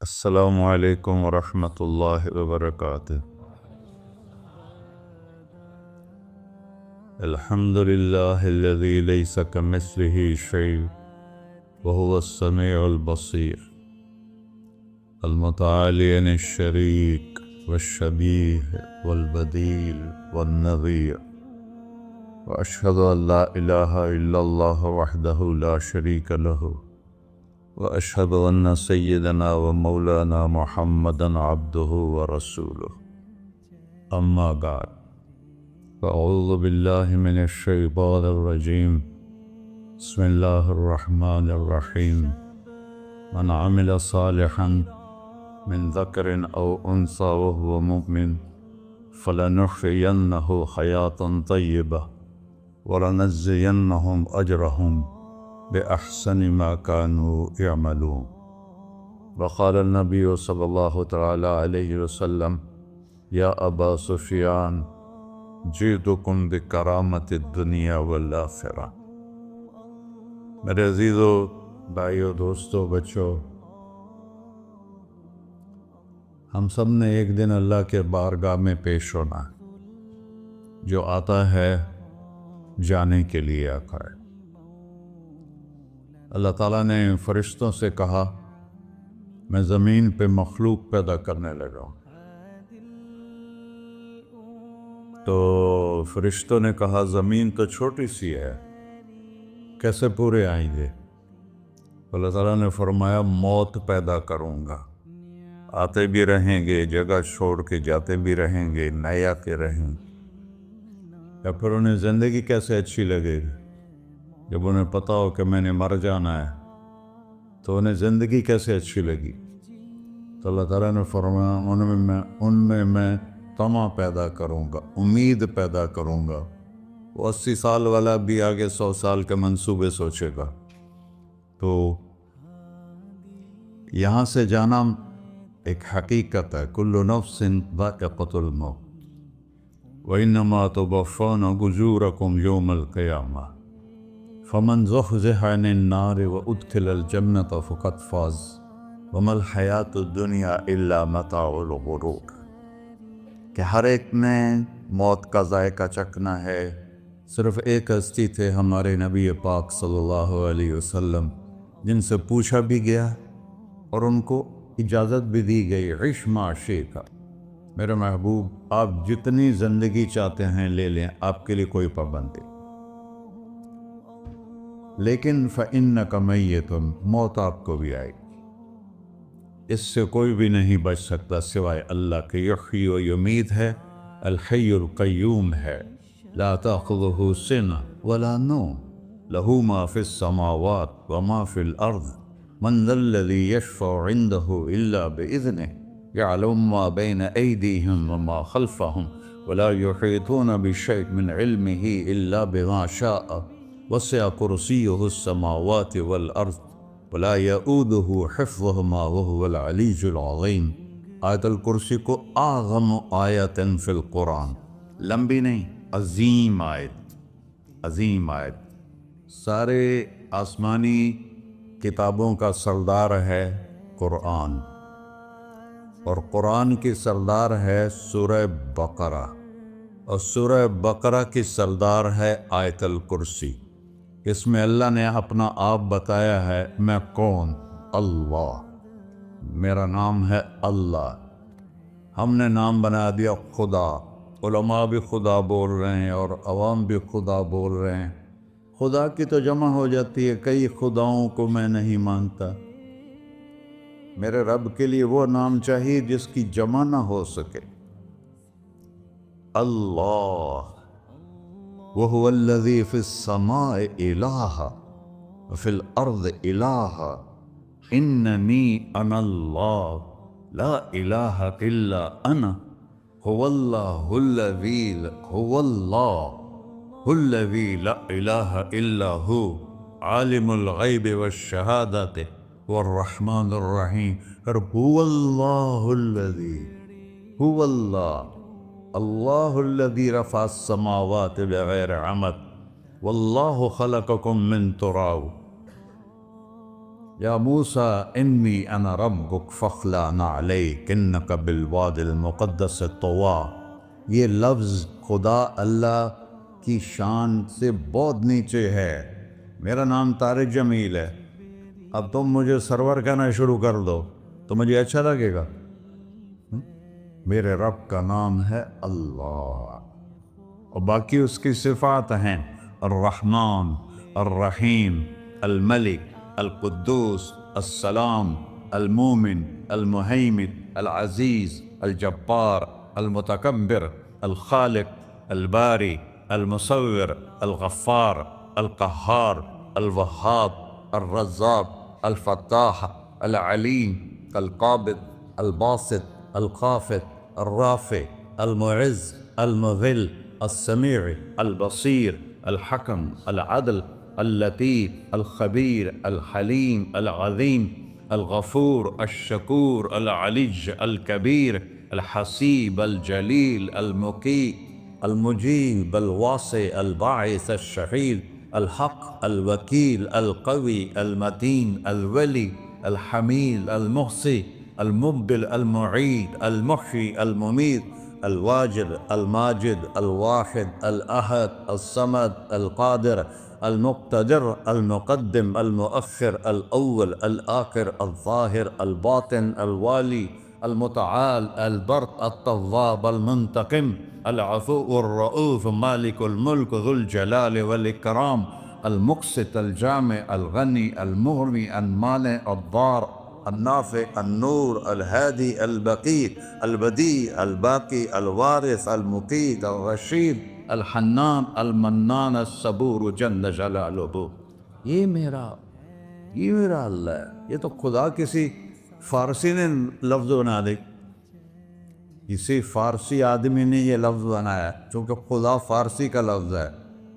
السلام علیکم ورحمۃ اللہ وبرکاتہ۔ الحمد للہ الذی لیس کمثلہ شیء وهو السمیع البصیر المتعالی عن الشریک والشبیہ والبدیل والنظیر، واشہد ان لا الہ الا اللہ وحدہ لا شریک لہ، واشہد ان سیدنا ومولانا محمدا عبدہ ورسولہ، اما بعد فاعوذ باللہ من الشیطان الرجیم، بسم اللہ الرحمن الرحیم۔ من عمل صالحا من ذکر او انثى وهو مؤمن فلنحيينه حیاة طیبہ ولنجزینهم اجرهم بأحسن ما كانوا يعملون۔ وقال النبی صلی اللہ تعالی علیہ وسلم، یا ابا سفیان جئتکم بکرامت الدنیا والآخرہ۔ میرے عزیزو، بھائیو، دوستو، بچوں، ہم سب نے ایک دن اللہ کے بارگاہ میں پیش ہونا ہے۔ جو آتا ہے جانے کے لیے آتا ہے۔ اللہ تعالیٰ نے فرشتوں سے کہا، میں زمین پہ مخلوق پیدا کرنے لگا ہوں۔ تو فرشتوں نے کہا، زمین تو چھوٹی سی ہے، کیسے پورے آئیں گے؟ اللہ تعالیٰ نے فرمایا، موت پیدا کروں گا، آتے بھی رہیں گے، جگہ چھوڑ کے جاتے بھی رہیں گے، نئے آتے رہیں گے۔ یا پھر انہیں زندگی کیسے اچھی لگے گی؟ جب انہیں پتا ہو کہ میں نے مر جانا ہے تو انہیں زندگی کیسے اچھی لگی؟ تو اللہ تعالیٰ نے فرمایا، ان میں میں طمع پیدا کروں گا، امید پیدا کروں گا۔ وہ 80 سال والا بھی آگے 100 سال کے منصوبے سوچے گا۔ تو یہاں سے جانا ایک حقیقت ہے، کل نفس ذائقۃ الموت وانما توفون اجورکم یوم القیامہ فمن زحزح عن النار وادخل الجنۃ فقد فاز وما الحیاۃ الدنیا الا متاع الغرور، کہ ہر ایک نے موت کا ذائقہ چکھنا ہے۔ صرف ایک ہستی تھے، ہمارے نبی پاک صلی اللہ علیہ وسلم، جن سے پوچھا بھی گیا اور ان کو اجازت بھی دی گئی، عش ما شئت، میرے محبوب آپ جتنی زندگی چاہتے ہیں لے لیں، آپ کے لیے کوئی پابندی، لیکن فإنک میت، موت آپ کو بھی آئے گی۔ اس سے کوئی بھی نہیں بچ سکتا سوائے اللہ کے۔ یحیی و یمیت ہے، الحی القیوم ہے، لا تأخذہ سنہ ولا نوم، لہ ما فی السماوات وما فی الارض، من ذا الذی یشفع عنده الا بإذنہ، یعلم ما بین ایدیہم وما خلفہم، ولا یحیطون بشیء من علمہ الا بما شاء، وسع کرسیہ السماوات والارض ولا یؤودہ حفظہما وہو العلی العظیم۔ آیت الکرسی کو اعظم آیت فی القرآن، لمبی نہیں، عظیم آیت، عظیم آیت۔ سارے آسمانی کتابوں کا سردار ہے قرآن، اور قرآن کی سردار ہے سورہ بقرہ، اور سورہ بقرہ کی سردار ہے آیت الکرسی۔ اس میں اللہ نے اپنا آپ بتایا ہے، میں کون؟ اللہ، میرا نام ہے اللہ۔ ہم نے نام بنا دیا خدا۔ علماء بھی خدا بول رہے ہیں اور عوام بھی خدا بول رہے ہیں۔ خدا کی تو جمع ہو جاتی ہے، کئی خداؤں کو میں نہیں مانتا۔ میرے رب کے لیے وہ نام چاہیے جس کی جمع نہ ہو سکے۔ اللہ، وَهُوَ الَّذِي فِي السَّمَاءِ إِلَٰهٌ وَفِي الْأَرْضِ إِلَٰهٌ إِنَّنِي أَنَا اللَّهُ لَا إِلَٰهَ إِلَّا أَنَا هُوَ اللَّهُ الَّذِي لَا إِلَٰهَ إِلَّا هُوَ عَالِمُ الْغَيْبِ وَالشَّهَادَةِ وَالرَّحْمَٰنُ الرَّحِيمُ۔ هُوَ اللَّهُ الَّذِي، هُوَ اللہ، اللہ الذی رفع السماوات بغیر عمد واللہ خلقکم من تراب یا موسیٰ انی انا ربک فاخلع علیک انک بالواد المقدس طویٰ، یہ لفظ خدا اللہ کی شان سے بہت نیچے ہے۔ میرا نام طارق جمیل ہے، اب تم مجھے سرور کہنا شروع کر دو تو مجھے اچھا لگے گا؟ میرے رب کا نام ہے اللہ، اور باقی اس کی صفات ہیں الرحمن، الرحیم، الملک، القدوس، السلام، المومن، المہیمن، العزیز، الجبار، المتکبر، الخالق، الباری، المصور، الغفار، القہار، الوہاب، الرزاق، الفتاح، العلیم، القابض، الباسط، الخافض، الرافع، المعز، المذل، السمیع، البصیر، الحکم، العدل، اللطیف، الخبیر، الحلیم، العظیم، الغفور، الشکور، العلی، الکبیر، الحسیب، الجلیل، المقیت، المجیب، الواسع، الباعث، الشہید، الحق، الوکیل، القوی، المتین، الولی، الحمید، المحصی، المبدل، المعید، المحیی، الممید، الواجد، الماجد، الواحد، الأحد، الصمد، القادر، المقتدر، المقدم، المؤخر، الأول، الآخر، الظاهر، الباطن، الوالي، المتعال، البر، التواب، المنتقم، العفو، الرؤوف، مالك الملك، ذو الجلال والإكرام، المقسط، الجامع، الغني، المغني، المانع، الضار، النافع، النور، الهادي، البقي، البديع، الباقي، الوارث، المقيت، الرشيد، الحنان، المنان، الصبور جل جلالہ۔ یہ میرا اللہ ہے۔ یہ تو خدا کسی فارسی نے لفظ بنا دی، کسی فارسی آدمی نے یہ لفظ بنایا، چونکہ خدا فارسی کا لفظ ہے،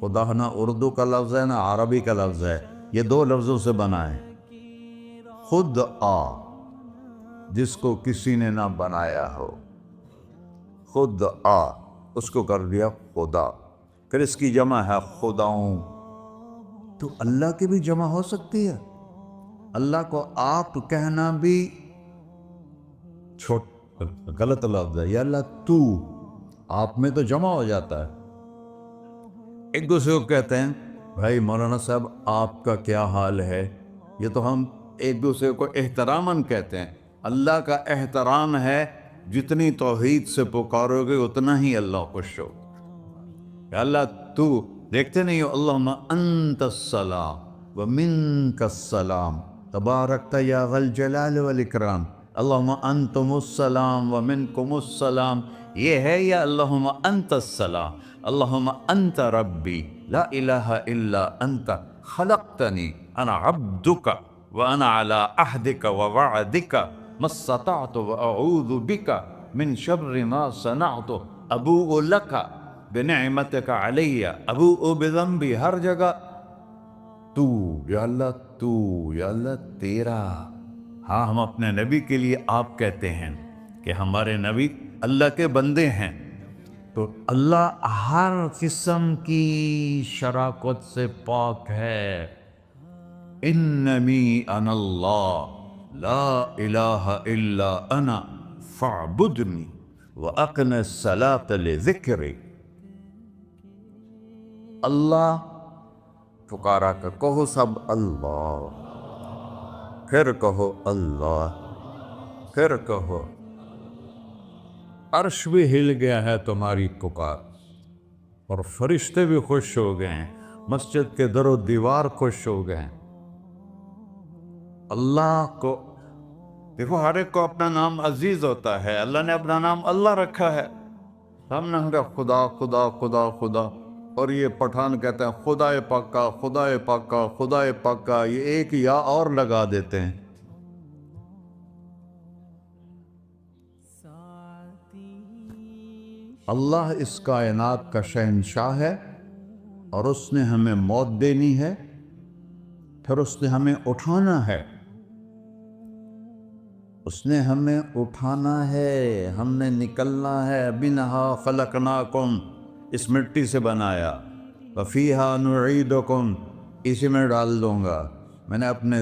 خدا نہ اردو کا لفظ ہے نہ عربی کا لفظ ہے، یہ دو لفظوں سے بنا ہے۔ خود آ، جس کو کسی نے نہ بنایا ہو، خود آ، اس کو کر دیا خدا، پھر اس کی جمع ہے خداؤں، تو اللہ کی بھی جمع ہو سکتی ہے۔ اللہ کو آپ کہنا بھی غلط لفظ ہے، یا اللہ تو، آپ میں تو جمع ہو جاتا ہے۔ ایک دوسرے کو کہتے ہیں بھائی مولانا صاحب آپ کا کیا حال ہے، یہ تو ہم ایک دوسرے کو احتراماً کہتے ہیں۔ اللہ کا احترام ہے جتنی توحید سے پکارو گے اتنا ہی اللہ خوش ہو۔ یا اللہ تو، دیکھتے نہیں ہو اللہم انت السلام ومنک السلام تبارکت یا ذا الجلال والاکرام، اللہم انتم السلام ومنکم السلام، یہ ہے یا اللہم انت السلام، اللہم انت ربی لا الہ الا انت خلقتنی انا عبدک وانا علی عہدک ووعدک ما استطعت واعوذ بک من شر ما صنعت ابوء لک بنعمتک علی ابوء بذنبی، ہر جگہ تو، یا اللہ تو، یا اللہ تیرا۔ ہاں ہم اپنے نبی کے لیے آپ کہتے ہیں کہ ہمارے نبی اللہ کے بندے ہیں، تو اللہ ہر قسم کی شراکت سے پاک ہے۔ اننی انا اللہ لا الہ الا انا فاعبدنی واقم الصلاۃ لذکری۔ اللہ پکارا کر کہو سب اللہ، پھر کہو اللہ، پھر کہو۔ عرش بھی ہل گیا ہے تمہاری پکار، اور فرشتے بھی خوش ہو گئے ہیں، مسجد کے در و دیوار خوش ہو گئے ہیں۔ اللہ کو دیکھو، ہر ایک کو اپنا نام عزیز ہوتا ہے، اللہ نے اپنا نام اللہ رکھا ہے، ہم نے کہا خدا خدا خدا خدا، اور یہ پٹھان کہتے ہیں خدا پاکا خدا پاکا خدا پاکا، یہ ایک یا اور لگا دیتے ہیں۔ اللہ اس کائنات کا شہنشاہ ہے، اور اس نے ہمیں موت دینی ہے، پھر اس نے ہمیں اٹھانا ہے، اس نے ہمیں اٹھانا ہے، ہم نے نکلنا ہے۔ منہا خلقناکم، اس مٹی سے بنایا، وفیہا نعیدکم، اسی میں ڈال دوں گا۔ میں نے اپنے